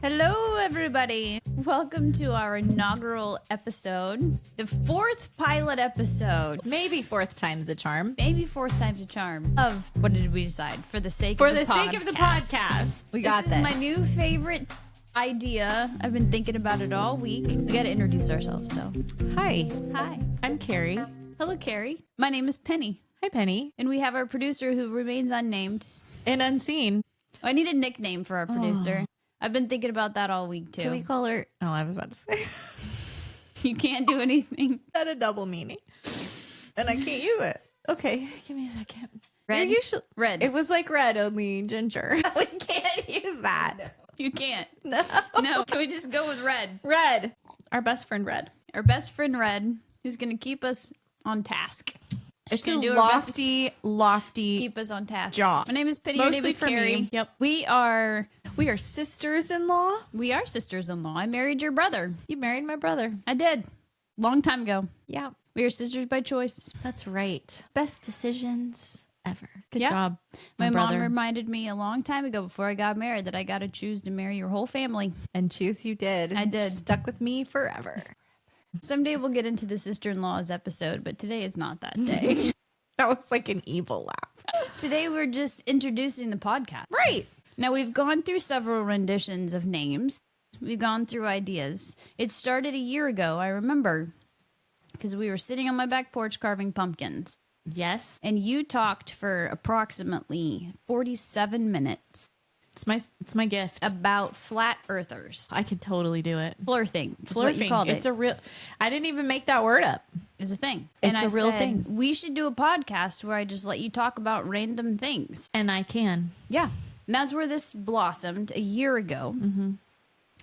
Hello, everybody. Welcome to our inaugural episode, the fourth pilot episode. Maybe fourth time's the charm. Maybe fourth time's a charm of, what did we decide? For the sake of the podcast. We got this. This is my new favorite idea. I've been thinking about it all week. We got to introduce ourselves, though. Hi, Hi. I'm Carrie. Hello, Carrie. My name is Penny. Hi, Penny. And we have our producer who remains unnamed. And unseen. I need a nickname for our producer. I've been thinking about that all week, too. Can we call her? Oh, I was about to say. You can't do anything. That had a double meaning. And I can't use it. Okay, give me a second. Red? Red. It was like red, only ginger. We can't use that. No, you can't. No. No, can we just go with Red? Red. Our best friend, Red. Our best friend, Red, who's going to keep us on task. It's a lofty keep us on task. job. My name is Penny. Your name is Carrie. Yep. We are sisters-in-law. We are sisters-in-law. I married your brother. You married my brother. I did. Long time ago. Yeah. We are sisters by choice. That's right. Best decisions ever. Good Yep. job. My brother. mom reminded me a long time ago before I got married that I got to choose to marry your whole family. And choose you did. I did. Stuck with me forever. Someday we'll get into the sister-in-laws episode, but today is not that day. That was like an evil laugh. Today we're just introducing the podcast. Right. Now, we've gone through several renditions of names. We've gone through ideas. It started a year ago, I remember, because we were sitting on my back porch carving pumpkins. Yes. And you talked for approximately 47 minutes It's my gift. about flat earthers. I could totally do it. Flirting. Is what you called It's it. a real. I didn't even make that word up. It's a thing. It's and a real said, thing. We should do a podcast where I just let you talk about random things. And I can. Yeah. And that's where this blossomed a year ago. Mm-hmm.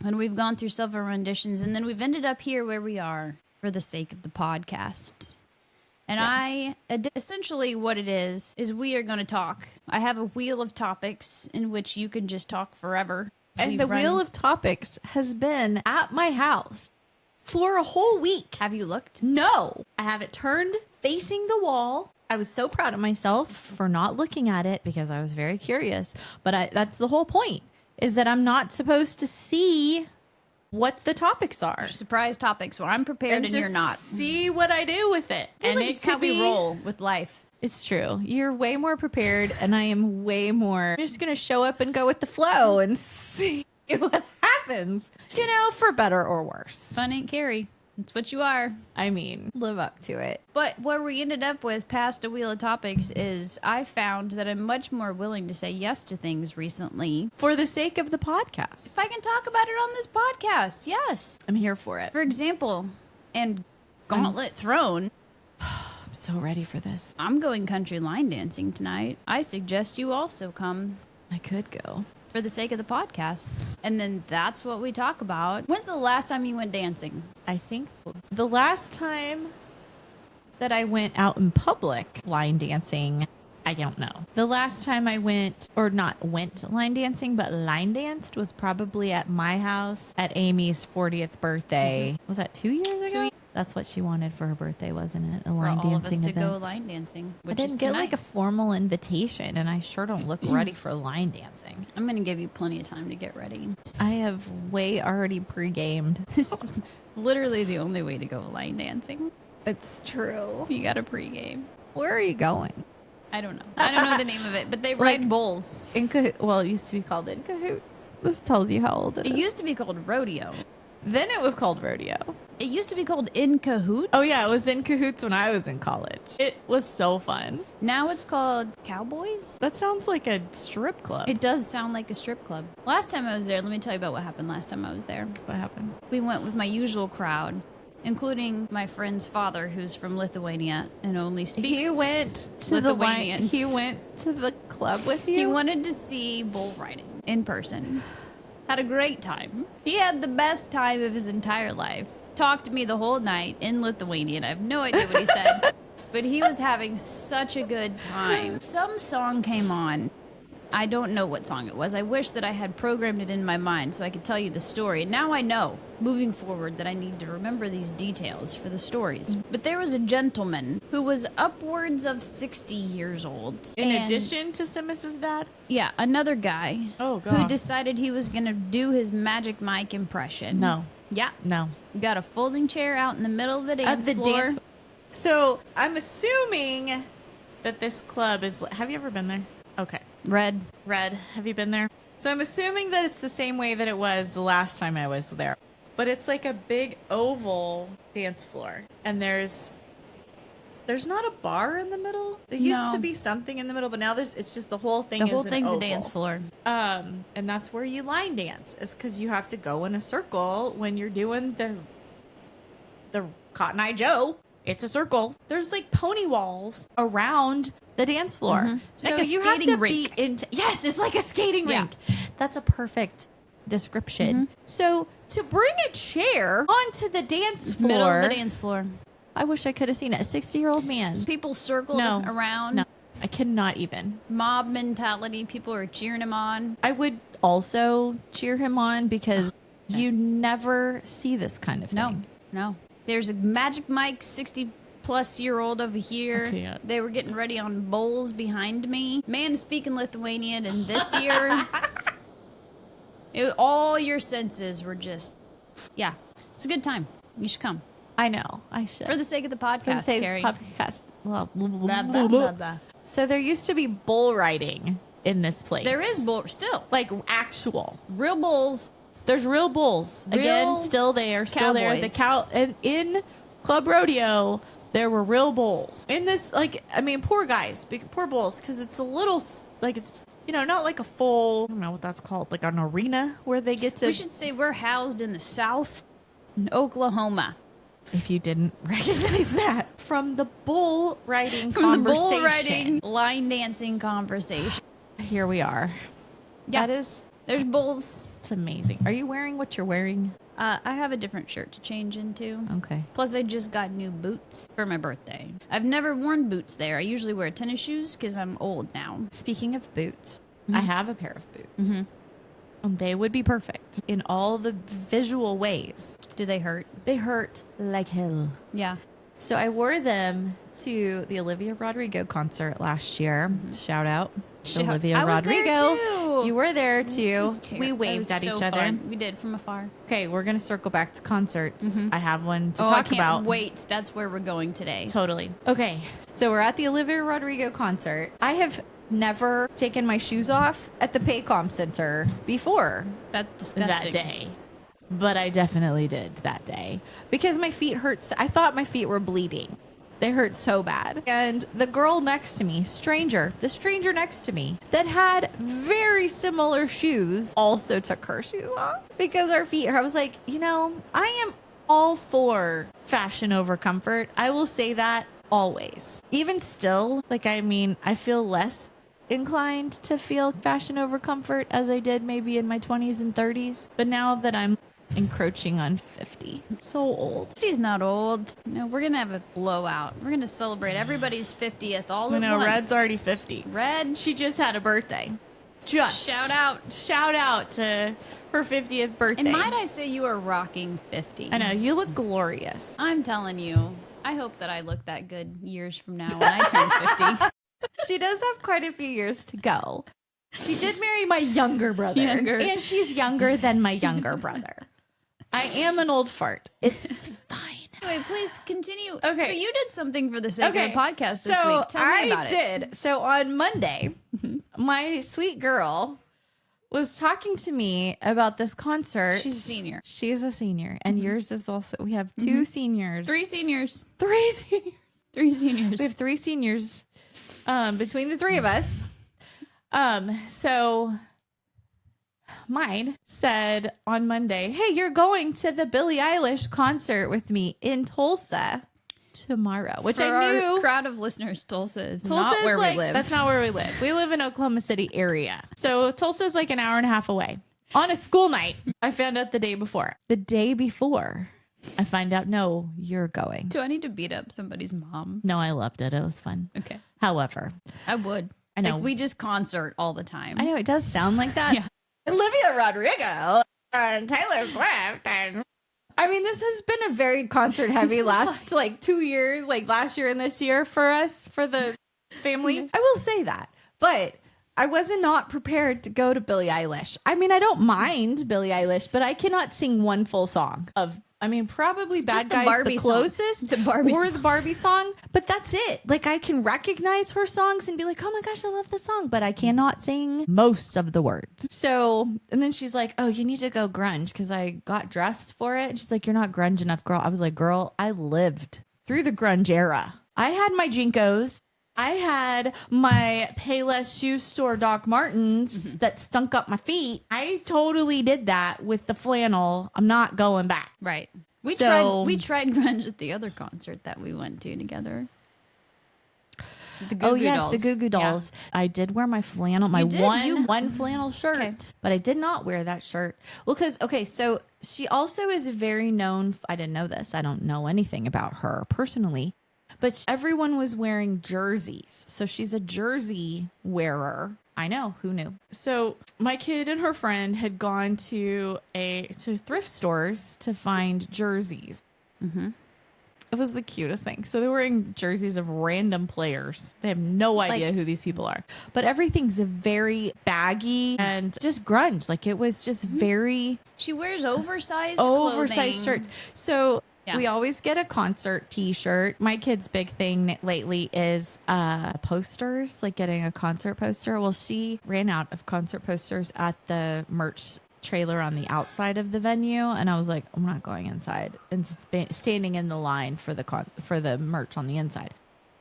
And we've gone through several renditions. And then we've ended up here where we are for the sake of the podcast. And essentially what it is we are going to talk. I have a wheel of topics in which you can just talk forever. And the wheel of topics has been at my house for a whole week. Have you looked? No. I have it turned facing the wall. I was so proud of myself for not looking at it because I was very curious. But that's the whole point, is that I'm not supposed to see what the topics are. Surprise topics where I'm prepared and you're not. See what I do with it. And it's how we roll with life. It's true. You're way more prepared and I am way more. I'm just going to show up and go with the flow and see what happens, for better or worse. Fun ain't Carrie. It's what you are. I mean, live up to it. But where we ended up with past a wheel of topics is I found that I'm much more willing to say yes to things recently. For the sake of the podcast. If I can talk about it on this podcast, yes. I'm here for it. For example, and gauntlet thrown. I'm so ready for this. I'm going country line dancing tonight. I suggest you also come. I could go. For the sake of the podcast. And then that's what we talk about. When's the last time you went dancing? I think the last time that I went out in public line dancing, I don't know. The last time I went line dancing, but line danced was probably at my house at Amy's 40th birthday. Mm-hmm. Was that 2 years ago? That's what she wanted for her birthday, wasn't it? A line dancing event. For all of us to go line dancing, I didn't get like a formal invitation, and I sure don't look ready for line dancing. I'm going to give you plenty of time to get ready. I have way already pre-gamed. This is literally the only way to go line dancing. It's true. You got to pre-game. Where are you going? I don't know. I don't know the name of it, but they ride bulls. Well, it used to be called In Cahoots. This tells you how old it is. It used to be called rodeo. Then it was called rodeo. It used to be called In Cahoots. Oh, yeah. It was In Cahoots when I was in college. It was so fun. Now it's called Cowboys. That sounds like a strip club. It does sound like a strip club. Last time I was there, let me tell you about what happened last time I was there. What happened? We went with my usual crowd, including my friend's father, who's from Lithuania and only speaks He went to Lithuanian. He went to the club with you? He wanted to see bull riding in person. Had a great time. He had the best time of his entire life. Talked to me the whole night in Lithuanian. I have no idea what he said, but he was having such a good time. Some song came on, I don't know what song it was. I wish that I had programmed it in my mind so I could tell you the story. And now I know, moving forward, that I need to remember these details for the stories. But there was a gentleman who was upwards of 60 years old. In addition to Simus's dad? Yeah, another guy. Oh, God. Who decided he was going to do his Magic Mike impression. No. Yeah. No. Got a folding chair out in the middle of the dance floor. So I'm assuming that this club is... Have you ever been there? Okay. Red. Have you been there? So I'm assuming that it's the same way that it was the last time I was there. But it's like a big oval dance floor. And there's not a bar in the middle. There used to be something in the middle, but now it's just the whole thing. The whole is thing's an a oval. dance floor. And that's where you line dance. Is because you have to go in a circle when you're doing the Cotton Eye Joe. It's a circle. There's like pony walls around the dance floor. Mm-hmm. So Like a you have skating to rink. be into. Yes, it's like a skating Yeah. rink. That's a perfect description. Mm-hmm. So to bring a chair onto the dance floor, Middle of the dance floor. I wish I could have seen it. A 60-year-old man. People circled around. No, I cannot even. Mob mentality. People were cheering him on. I would also cheer him on because you never see this kind of thing. No. There's a Magic Mike 60-plus-year-old over here. I can't. They were getting ready on bowls behind me. Man is speaking Lithuanian, and this year, all your senses were just, yeah. It's a good time. You should come. I know. I should. For the sake of the podcast, Carrie. Podcast. Well, Blah, blah, blah, blah. So there used to be bull riding in this place. There is bull still. like actual. Real bulls. There's real bulls. Again, Real still there. Still there. The cowboys. and in Club Rodeo, there were real bulls. In this, poor guys, poor bulls, because it's a little it's not like a full. I don't know what that's called, like an arena where they get to. We should say we're housed in the South, in Oklahoma. If you didn't recognize that from the bull riding From the conversation, bull riding, line dancing conversation. here we are. Yeah. That is. There's bulls. It's amazing. Are you wearing what you're wearing? I have a different shirt to change into. Okay. Plus, I just got new boots for my birthday. I've never worn boots there. I usually wear tennis shoes because I'm old now. Speaking of boots, I have a pair of boots. They would be perfect in all the visual ways. Do they hurt? They hurt like hell. Yeah. So I wore them to the Olivia Rodrigo concert last year. Shout out to Olivia I was there Rodrigo. too. You were there It too. was We It waved was at so each other. fun. We did from afar. Okay, we're going to circle back to concerts. I have one to I talk can't about. wait. That's where we're going today. Totally. Okay, so we're at the Olivia Rodrigo concert. I have never taken my shoes off at the Paycom Center before That's disgusting. that day. But I definitely did that day because my feet hurt. I thought my feet were bleeding. They hurt so bad. And the girl next to me, the stranger next to me that had very similar shoes also took her shoes off because her feet hurt. I was like, I am all for fashion over comfort. I will say that always. Even still, I feel less inclined to feel fashion over comfort as I did maybe in my 20s and 30s. But now that I'm encroaching on 50, it's so old. She's not old. We're going to have a blowout. We're going to celebrate everybody's 50th all at once. Red's already 50. Red. She just had a birthday. Shout out to her 50th birthday. And might I say you are rocking 50. I know, you look glorious. I'm telling you. I hope that I look that good years from now when I turn 50. She does have quite a few years to go. She did marry my younger brother. And she's younger than my younger brother. I am an old fart. It's fine. Anyway, please continue. Okay. So you did something for the sake of the podcast this week. Tell me about it. I did. So on Monday, my sweet girl was talking to me about this concert. She's a senior. She's a senior. And yours is also, we have two seniors. Three seniors. Three seniors. Three seniors. We have three seniors between the three of us. So mine said on Monday, hey, you're going to the Billie Eilish concert with me in Tulsa tomorrow, which For I knew. our crowd of listeners, Tulsa is Tulsa not is where we live. That's not where we live. We live in Oklahoma City area. So Tulsa is like an hour and a half away. On a school night, I found out the day before. The day before, I find out, no, you're going. Do I need to beat up somebody's mom? No, I loved it. It was fun. Okay. However, I would. I know. Like, we just concert all the time. I know it does sound like that. Yeah. Olivia Rodrigo and Taylor Swift. And I mean, this has been a very concert heavy last like 2 years, like last year and this year for us, for the family. I will say that. But I wasn't not prepared to go to Billie Eilish. I mean, I don't mind Billie Eilish, but I cannot sing one full song of, I mean, probably Bad Just the Guys Barbie the song. closest. The Barbie or song. the Barbie song. But that's it. Like, I can recognize her songs and be like, oh my gosh, I love the song. But I cannot sing most of the words. So, and then she's like, oh, you need to go grunge because I got dressed for it. And she's like, you're not grunge enough, girl. I was like, girl, I lived through the grunge era. I had my Jinkos. I had my Payless shoe store Doc Martens that stunk up my feet. I totally did that with the flannel. I'm not going back. Right. We tried grunge at the other concert that we went to together. The Goo Goo Dolls. The Goo Goo Dolls. Yeah. I did wear my flannel, my one flannel shirt, okay. But I did not wear that shirt. Well, so she also is very known. I didn't know this. I don't know anything about her personally. But everyone was wearing jerseys. So she's a jersey wearer. I know. Who knew? So my kid and her friend had gone to thrift stores to find jerseys. Mm-hmm. It was the cutest thing. So they're wearing jerseys of random players. They have no idea who these people are. But everything's very baggy and just grunge. Like, it was just very... She wears oversized shirts. So... Yeah. We always get a concert t-shirt. My kid's big thing lately is posters, like getting a concert poster. Well, she ran out of concert posters at the merch trailer on the outside of the venue. And I was like, I'm not going inside and standing in the line for the merch on the inside.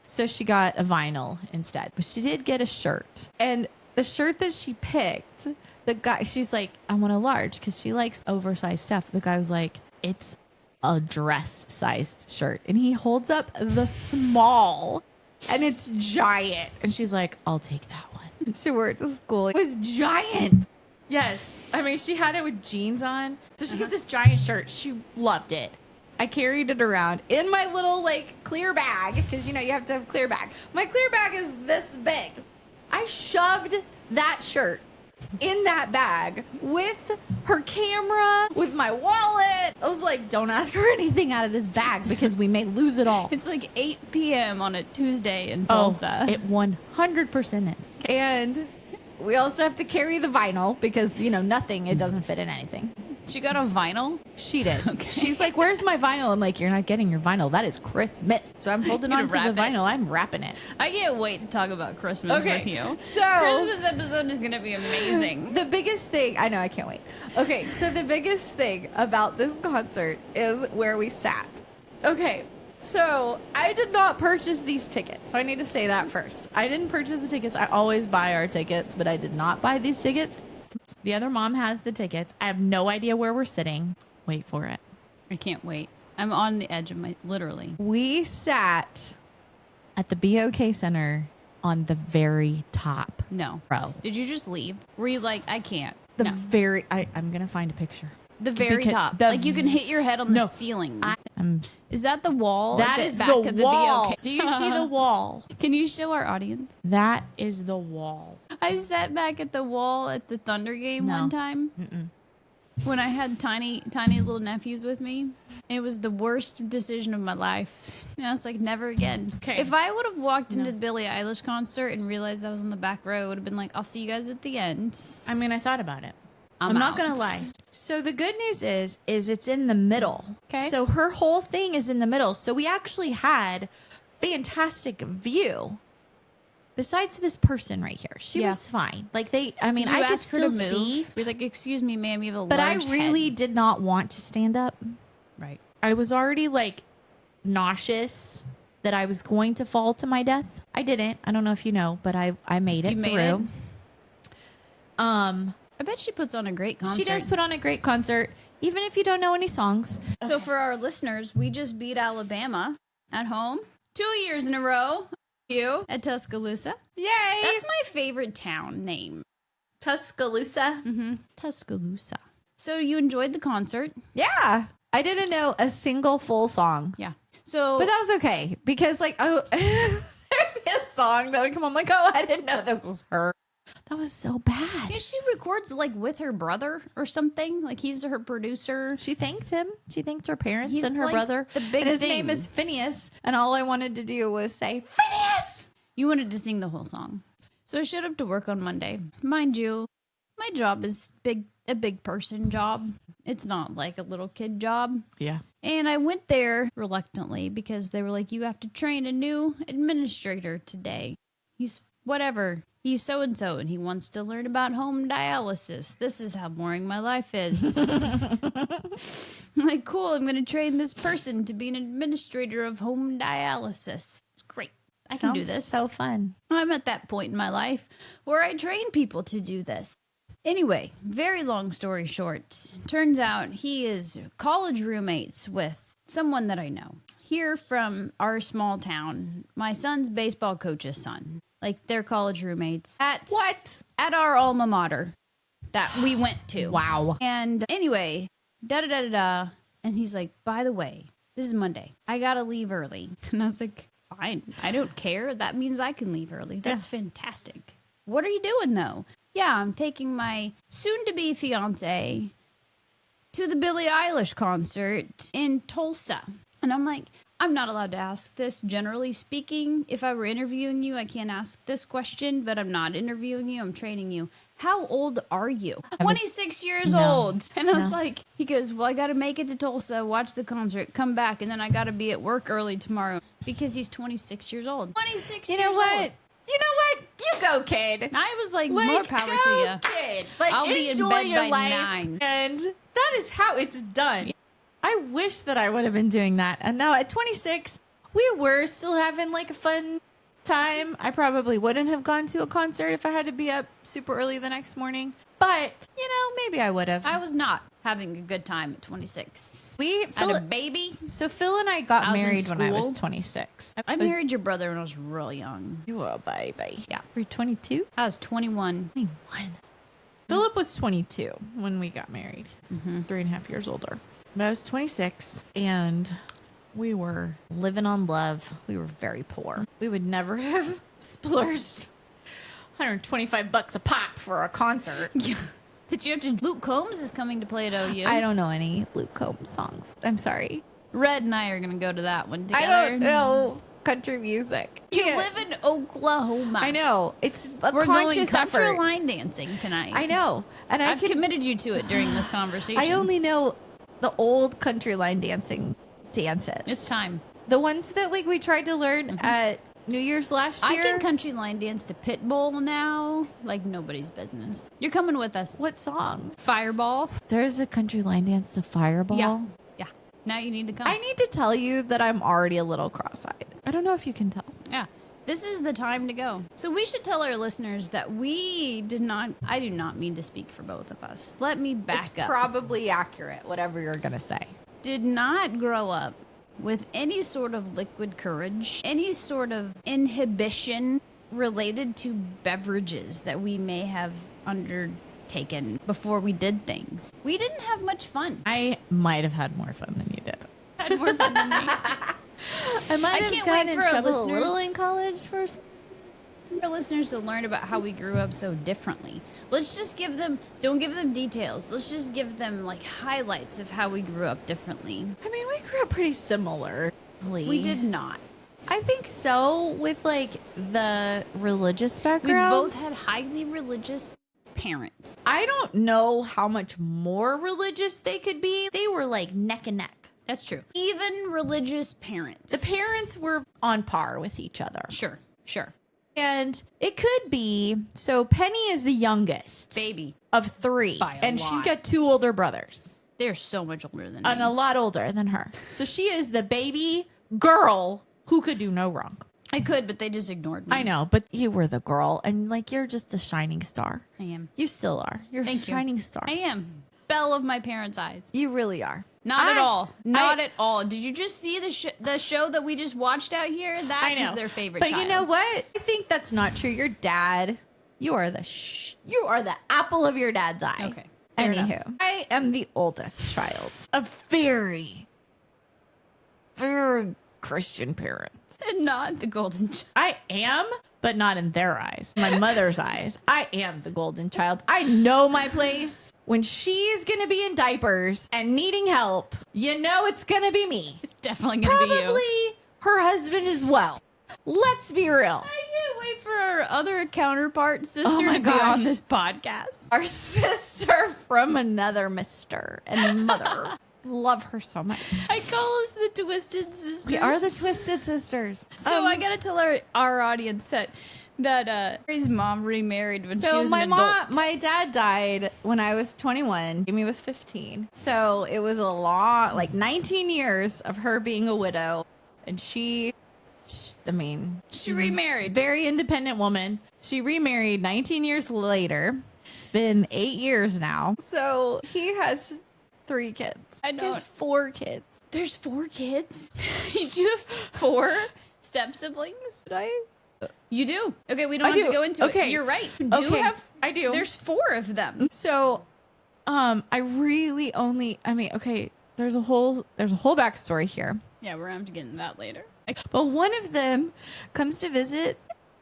So she got a vinyl instead. But she did get a shirt. And the shirt that she picked, the guy, she's like, I want a large because she likes oversized stuff. The guy was like, it's a dress-sized shirt. And he holds up the small, and it's giant. And she's like, I'll take that one. She wore it to school. It was giant. Yes. I mean, she had it with jeans on. So she gets this giant shirt. She loved it. I carried it around in my little, like, clear bag, because, you know, you have to have a clear bag. My clear bag is this big. I shoved that shirt in that bag with her camera, with my wallet. I was like, don't ask her anything out of this bag because we may lose it all. It's like 8 p.m. on a Tuesday in Tulsa. It 100% is. And we also have to carry the vinyl because, you know, it doesn't fit in anything. She got a vinyl? She did. Okay. She's like, where's my vinyl? I'm like, you're not getting your vinyl. That is Christmas. So I'm holding on to the vinyl. I'm wrapping it. I can't wait to talk about Christmas with you. So Christmas episode is going to be amazing. The biggest thing, I know, I can't wait. Okay, so the biggest thing about this concert is where we sat. Okay, so I did not purchase these tickets. So I need to say that first. I didn't purchase the tickets. I always buy our tickets, but I did not buy these tickets. The other mom has the tickets. I have no idea where we're sitting. Wait for it. I can't wait. I'm on the edge of literally. We sat at the BOK Center on the very top. No. Row. Did you just leave? Were you like, I can't? I'm going to find a picture. The very top. Like, you can hit your head on the ceiling. Is that the wall? That is the wall. Do you see the wall? Can you show our audience? That is the wall. I sat back at the wall at the Thunder game one time. When I had tiny little nephews with me. It was the worst decision of my life. And I was like, never again. Okay. If I would have walked into the Billie Eilish concert and realized I was on the back row, it would have been like, I'll see you guys at the end. I mean, I thought about it. I'm not going to lie. So the good news is it's in the middle. Okay. So her whole thing is in the middle. So we actually had fantastic view. Besides this person right here, she was fine. Like I could still see. You're like, excuse me, ma'am, you have a large But I really did not want to stand up. Right. I was already like nauseous that I was going to fall to my death. I didn't. I don't know if you know, but I made it through. I bet she puts on a great concert. She does put on a great concert, even if you don't know any songs. So for our listeners, we just beat Alabama at home 2 years in a row. At Tuscaloosa. Yay! That's my favorite town name. Tuscaloosa? Mm-hmm. Tuscaloosa. So you enjoyed the concert? Yeah. I didn't know a single full song. Yeah. But that was okay because there'd be a song that would come on. I'm like, oh, I didn't know this was her. That was so bad. Yeah, she records like with her brother or something. Like he's her producer. She thanked him. She thanked her parents He's and her like brother. the big and his thing. name is Phineas. And all I wanted to do was say, Phineas! You wanted to sing the whole song. So I showed up to work on Monday. Mind you, my job is a big person job. It's not like a little kid job. Yeah. And I went there reluctantly because they were like, you have to train a new administrator today. He's whatever. He's so-and-so, and he wants to learn about home dialysis. This is how boring my life is. I'm like, cool, I'm going to train this person to be an administrator of home dialysis. It's great. I can do this. So fun. I'm at that point in my life where I train people to do this. Anyway, very long story short, turns out he is college roommates with someone that I know. Here from our small town, my son's baseball coach's son. Like, they're college roommates at our alma mater that we went to. Wow. And anyway, da-da-da-da-da. And he's like, by the way, this is Monday. I got to leave early. And I was like, fine. I don't care. That means I can leave early. That's fantastic. What are you doing, though? Yeah, I'm taking my soon-to-be fiance to the Billie Eilish concert in Tulsa. And I'm like, I'm not allowed to ask this. Generally speaking, if I were interviewing you, I can't ask this question, but I'm not interviewing you. I'm training you. How old are you? 26 years old. And I was like, he goes, well, I got to make it to Tulsa, watch the concert, come back, and then I got to be at work early tomorrow because he's 26 years old. 26 years old. You know what? You go, kid. I was like more power to you. Kid. Like, I'll be in enjoy bed your by life, 9. and that is how it's done. Yeah. I wish that I would have been doing that. And now at 26, we were still having like a fun time. I probably wouldn't have gone to a concert if I had to be up super early the next morning. But, you know, maybe I would have. I was not having a good time at 26. We had a baby. So Phil and I got married when I was school. 26. I married your brother when I was real young. You were a baby. Yeah. Were you 22? I was 21. 21. Philip was 22 when we got married. 3.5 years older. But I was 26 and we were living on love. We were very poor. We would never have splurged $125 a pop for a concert. Yeah. Did you have to? Luke Combs is coming to play at OU. I don't know any Luke Combs songs. I'm sorry. Red and I are going to go to that one together. I don't know country music. You live in Oklahoma. I know. It's a We're going conscious country effort. line dancing tonight. I know. And I've committed you to it during this conversation. I only know the old country line dances. It's time. The ones that like we tried to learn at New Year's last year. I can country line dance to Pitbull now, like nobody's business. You're coming with us. What song? Fireball. There's a country line dance to Fireball. Yeah. Now you need to come. I need to tell you that I'm already a little cross-eyed. I don't know if you can tell. Yeah. This is the time to go. So we should tell our listeners that I do not mean to speak for both of us. Let me back up. Probably accurate, whatever you're going to say. Did not grow up with any sort of liquid courage, any sort of inhibition related to beverages that we may have undertaken before we did things. We didn't have much fun. I might have had more fun than you did. Had more fun than me. I might have gotten in trouble a little listeners, in college first. our listeners to learn about how we grew up so differently. Let's just don't give them details. Let's just give them like highlights of how we grew up differently. I mean, we grew up pretty similarly. We did not. I think so, with like the religious We background. both had highly religious parents. I don't know how much more religious they could be. They were like neck and neck. That's true. Even religious parents. The parents were on par with each other. Sure. And it could be, so Penny is the youngest Baby. of 3. By a And she's lot. got 2 older brothers. They're so much older than And me. a lot older than her. So she is the baby girl who could do no wrong. I could, but they just ignored me. I know, but you were the girl. And like, you're just a shining star. I am. You still are. You're a Thank you. shining star. I am. Belle of my parents' eyes. You really are. Not at all. Not at all. Did you just see the show that we just watched out here? That is their favorite But child. you know what? I think that's not true. Your dad, you are the apple of your dad's eye. Okay. Fair enough. Anywho, I am the oldest child. A very, very Christian parents. And not the golden child. I am, but not in their eyes. My mother's eyes. I am the golden child. I know my place. When she's going to be in diapers and needing help, you know it's going to be me. It's definitely going to be you. Probably her husband as well. Let's be real. I can't wait for our other counterpart sister Oh my to be on gosh. this podcast. Our sister from another mister and mother. Love her so much. I call us the Twisted Sisters. We are the Twisted Sisters. So I gotta tell our audience that Carrie's mom remarried when she So was my an adult. my dad died when I was 21. Amy was 15. So it was a long, like 19 years of her being a widow. And she remarried. Very independent woman. She remarried 19 years later. It's been 8 years now. So he has 3 kids. I know. He has 4 kids. There's 4 kids. You have 4 step siblings. Did I? You do. Okay, we don't I have do. to go into Okay. it. You're right. You do Okay. have. I do. There's 4 of them. So, I really only. I mean, okay. There's a whole backstory here. Yeah, we're gonna have to get into that later. But one of them comes to visit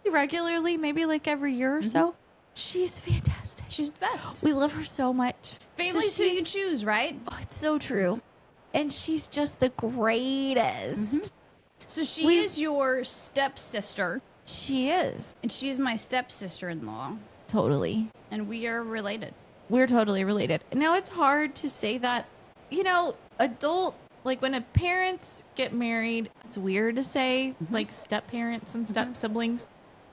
regularly, maybe like every year or so. She's fantastic. She's the best. We love her so much. Family's who you she's- choose, right? Oh, it's so true. And she's just the greatest. So she We- is your stepsister, She is. and she is my stepsister-in-law, Totally. and we are related. We're totally related. Now, it's hard to say that, like when parents get married, it's weird to say like step parents and step siblings.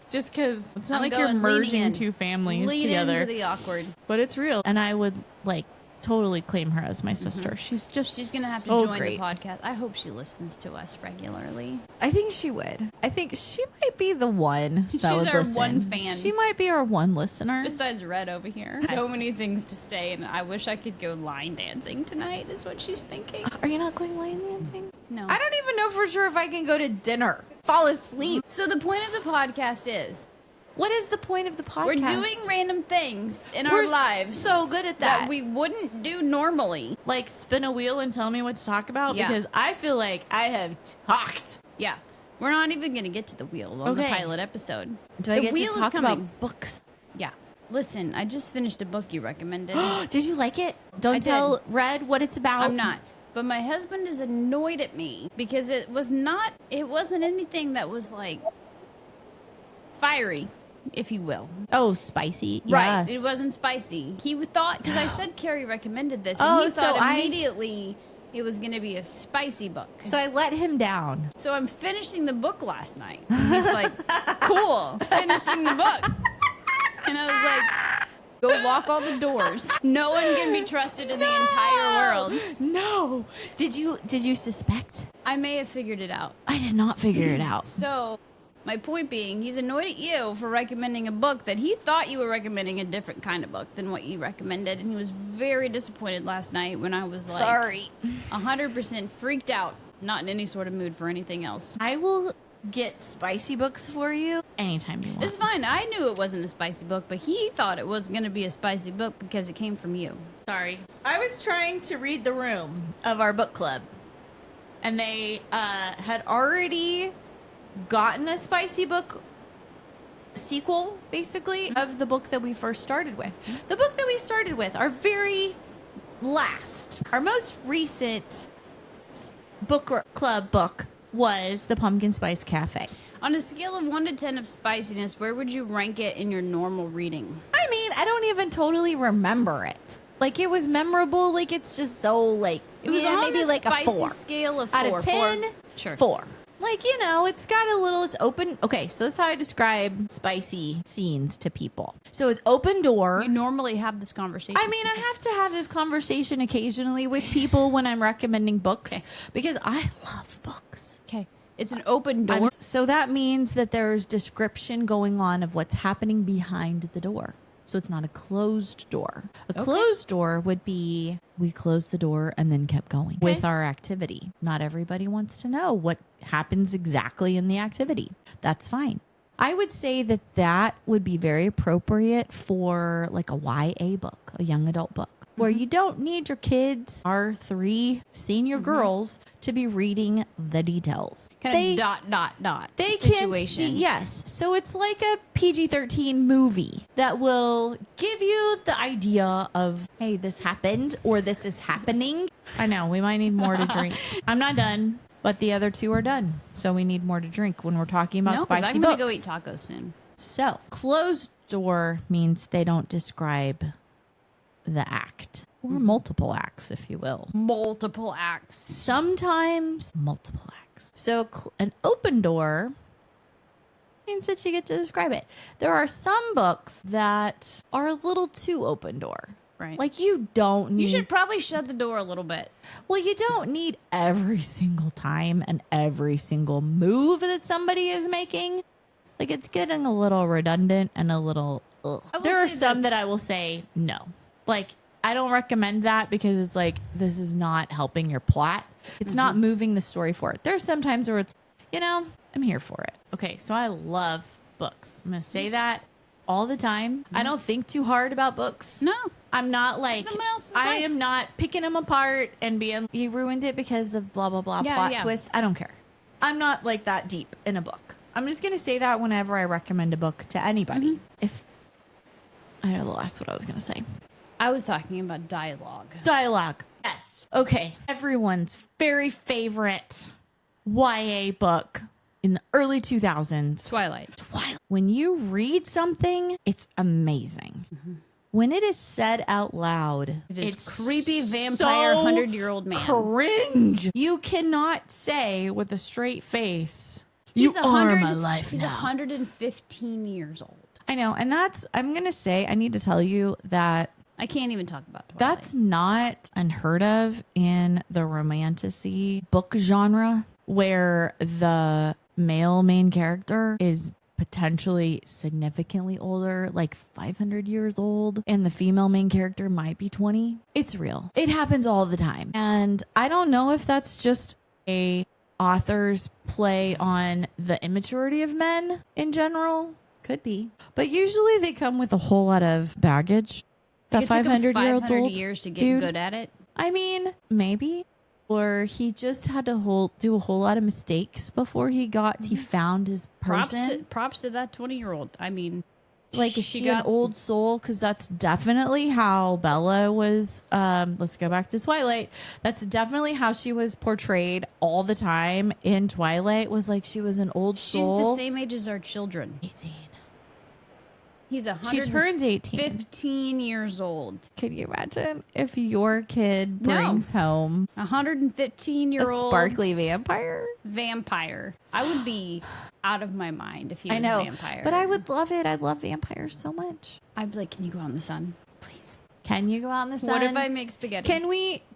Just because it's not I'm like you're going- leaning merging in. 2 families Lean together. into the awkward. But it's real. And I would like totally claim her as my sister. She's just She's gonna have to so join great. the podcast. I hope she listens to us regularly. I think she would. I think she might be the one that She's would our listen. one fan. She might be our one listener. Besides Red over here, so many things to say, and I wish I could go line dancing tonight. Is what she's thinking. Are you not going line dancing? No. I don't even know for sure if I can go to dinner. Fall asleep. So the point of the podcast is What is the point of the podcast? we're doing random things in our We're lives. so good at that. we wouldn't do normally. Like spin a wheel and tell me what to talk about? Yeah. Because I feel like I have talked. Yeah. We're not even going to get to the wheel on the Okay. pilot episode. Do I the get wheel to is talk coming. about books? Yeah. Listen, I just finished a book you recommended. Did you like it? Don't I tell did. Red what it's about. I'm not. But my husband is annoyed at me because it wasn't anything that was like fiery, if you will. Oh, spicy. Right. Yes. It wasn't spicy. He thought, because I said Carrie recommended this, and Oh, he so thought I- immediately it was going to be a spicy book. So I let him down. So I'm finishing the book last night. He's like, cool, finishing the book. And I was like, go lock all the doors. No one can be trusted in the entire world. No. Did you suspect? I may have figured it out. I did not figure it out. So my point being, he's annoyed at you for recommending a book that he thought you were recommending a different kind of book than what you recommended. And he was very disappointed last night when I was like, Sorry. 100% freaked out, not in any sort of mood for anything else. I will get spicy books for you anytime you want. It's fine. I knew it wasn't a spicy book, but he thought it was going to be a spicy book because it came from you. Sorry. I was trying to read the room of our book club, and they had already gotten a spicy book sequel, basically, of the book that we first started with. The book that we started with, our very last, our most recent book club book was The Pumpkin Spice Cafe. On a scale of 1 to 10 of spiciness, where would you rank it in your normal reading? I mean, I don't even totally remember it. Like, it was memorable. Like, it's just so, like, It was on maybe the like a spicy 4. scale of 4. Out of 10, 4. Sure. 4. Like, you know, it's got a little, it's open. Okay, so that's how I describe spicy scenes to people. So it's open door. You normally have this conversation. I mean, I have to have this conversation occasionally with people when I'm recommending books Okay. because I love books. Okay. It's an open door. So that means that there's description going on of what's happening behind the door. So it's not a closed door. A closed door would be we closed the door and then kept going with our activity. Not everybody wants to know what happens exactly in the activity. That's fine. I would say that that would be very appropriate for like a YA book, a young adult book. where you don't need your kids, our 3 senior girls, to be reading the details. Kind of dot They situation. can see, yes. So it's like a PG-13 movie that will give you the idea of, hey, this happened or this is happening. I know, we might need more to drink. I'm not done, but the other 2 are done. So we need more to drink when we're talking about No, 'cause spicy I'm books. gonna go eat tacos soon. So closed door means they don't describe the act or multiple acts, if you will. Multiple acts. Sometimes multiple acts. So an open door means that you get to describe it. There are some books that are a little too open door. Right. Like you don't need. You should probably shut the door a little bit. Well, you don't need every single time and every single move that somebody is making. Like it's getting a little redundant and a little. Ugh. There are some that I will say no. Like I don't recommend that because it's like this is not helping your plot. It's not moving the story forward. There's some times where it's, I'm here for it. Okay, so I love books. I'm going to say that all the time. I don't think too hard about books. No. I'm not like, Someone else's I life. am not picking them apart and being, you ruined it because of blah, blah, blah, plot twist. I don't care. I'm not like that deep in a book. I'm just going to say that whenever I recommend a book to anybody. If I know the last what I was going to say. I was talking about dialogue. Dialogue. Yes. Okay. Everyone's very favorite YA book in the early 2000s. Twilight. When you read something, it's amazing. When it is said out loud, It's creepy vampire 100-year-old man. Cringe. You cannot say with a straight face, He's you are 100 my life He's now. 115 years old. I know. And I'm going to say, I need to tell you that I can't even talk about Twilight. that's not unheard of in the romantasy book genre where the male main character is potentially significantly older, like 500 years old, and the female main character might be 20. It's real. It happens all the time. And I don't know if that's just a author's play on the immaturity of men in general. Could be. But usually they come with a whole lot of baggage. Like That it took him 500-year-old 500 years to get good at it. I mean, maybe. Or he just had to do a whole lot of mistakes before he found his person. Props to that 20-year-old. I mean, Like, is she an old soul? Because that's definitely how Bella was. Let's go back to Twilight. That's definitely how she was portrayed all the time in Twilight. Was like she was an old soul. She's the same age as our children. 18. He's She turns 18. 15 years old. Could you imagine if your kid brings home 115-year-old a sparkly vampire? Vampire. I would be out of my mind if he was I know, a vampire. but I would love it. I love vampires so much. I'd be like, can you go out in the sun? Please. Can you go out in the sun? What if I make spaghetti?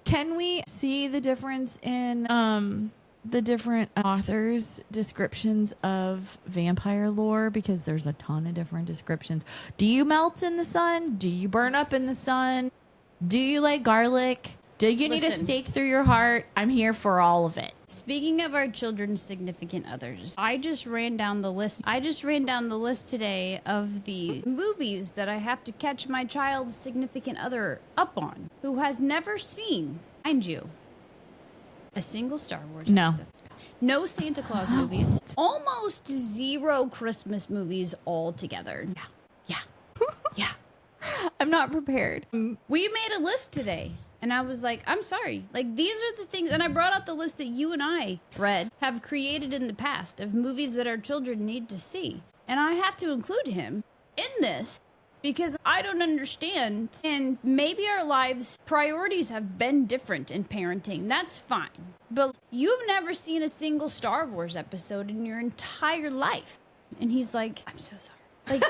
Can we see the difference in the different authors' descriptions of vampire lore? Because there's a ton of different descriptions. Do you melt in the sun? Do you burn up in the sun? Do you like garlic? Do you need a stake through your heart? I'm here for all of it. Speaking of our children's significant others, I just ran down the list today of the movies that I have to catch my child's significant other up on, who has never seen, mind you, a single Star Wars episode. No Santa Claus movies. Almost zero Christmas movies altogether. Yeah. I'm not prepared. We made a list today. And I was like, I'm sorry. Like, these are the things. And I brought out the list that you and I, Brett, have created in the past of movies that our children need to see. And I have to include him in this because I don't understand. And maybe our lives' priorities have been different in parenting. That's fine. But you've never seen a single Star Wars episode in your entire life. And he's like, I'm so sorry. Like,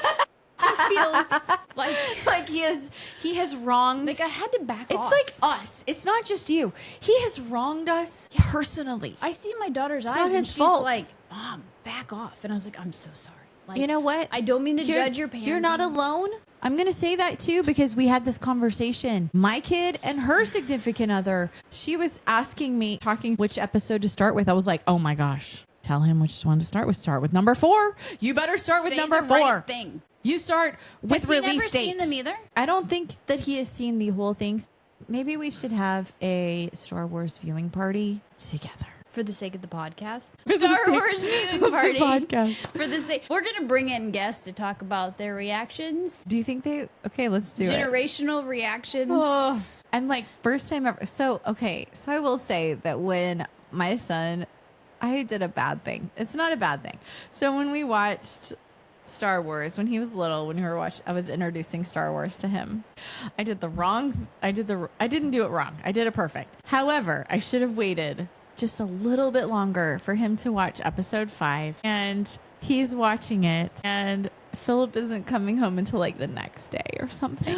he feels like he has wronged. Like I had to back off. It's like us. It's not just you. He has wronged us personally. I see my daughter's eyes and she's like, Mom, back off. And I was like, I'm so sorry. Like, you know what? I don't mean to judge your parents. You're not alone. I'm going to say that too because we had this conversation. My kid and her significant other, she was asking me, talking which episode to start with. I was like, oh my gosh, tell him which one to start with. Start with number 4. You better start with number 4. Right thing. You start with Has release he never date. seen them either? I don't think that he has seen the whole thing. Maybe we should have a Star Wars viewing party together. For the sake of the podcast. For the Star sake Wars viewing of party. the podcast. For the sake. We're going to bring in guests to talk about their reactions. Do you think they... Okay, let's do it. Generational reactions. Oh, I'm like, first time ever. So I will say that when my son... I did a bad thing. It's not a bad thing. So when we watched Star Wars, when he was little, I was introducing Star Wars to him. I didn't do it wrong. I did it perfect. However, I should have waited just a little bit longer for him to watch episode 5. And he's watching it. And Philip isn't coming home until like the next day or something.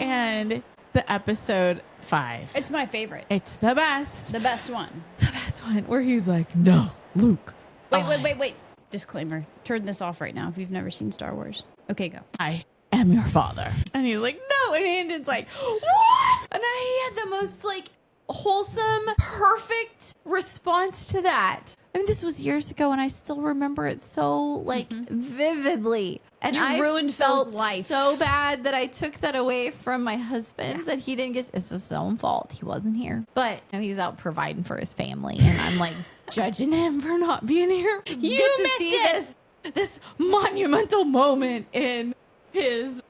And the episode 5. It's my favorite. It's the best. The best one. The best one where he's like, no, Luke. Wait. Disclaimer. Turn this off right now if you've never seen Star Wars. Okay, go. I am your father. And he's like, no. And Andon's like, what? And I had the most like wholesome, perfect response to that. I mean, this was years ago and I still remember it so like vividly. And You I ruined felt Phil's life. so bad that I took that away from my husband that he didn't get. It's his own fault. He wasn't here. But you know, he's out providing for his family. And I'm like judging him for not being here. You get to see this monumental moment in his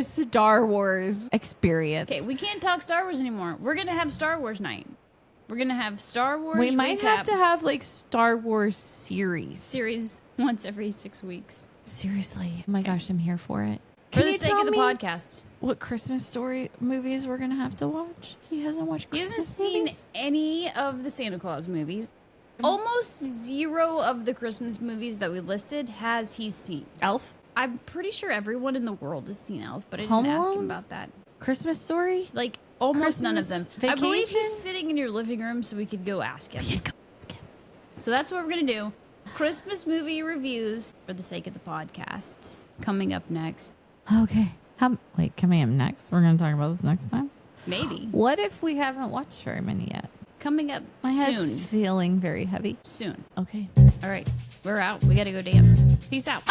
Star Wars experience. Okay, we can't talk Star Wars anymore. We're going to have Star Wars night. We're going to have Star Wars We might recap have to have like Star Wars series once every 6 weeks. Seriously. Oh my gosh, I'm here for it. For Can the you sake tell of the me podcast. what Christmas story movies we're going to have to watch? He hasn't watched He Christmas hasn't seen movies? any of the Santa Claus movies. Almost zero of the Christmas movies that we listed has he seen. Elf? I'm pretty sure everyone in the world has seen Elf, but I Home didn't ask him Alone? about that. Christmas Story? Like, almost none of them. Christmas I believe Vacation? he's sitting in your living room, so we could go ask him. So that's what we're going to do. Christmas movie reviews for the sake of the podcast. Coming up next. Okay. Coming up next? We're going to talk about this next time? Maybe. What if we haven't watched very many yet? Coming up My head's soon. feeling very heavy. Soon. Okay. All right. We're out. We got to go dance. Peace out.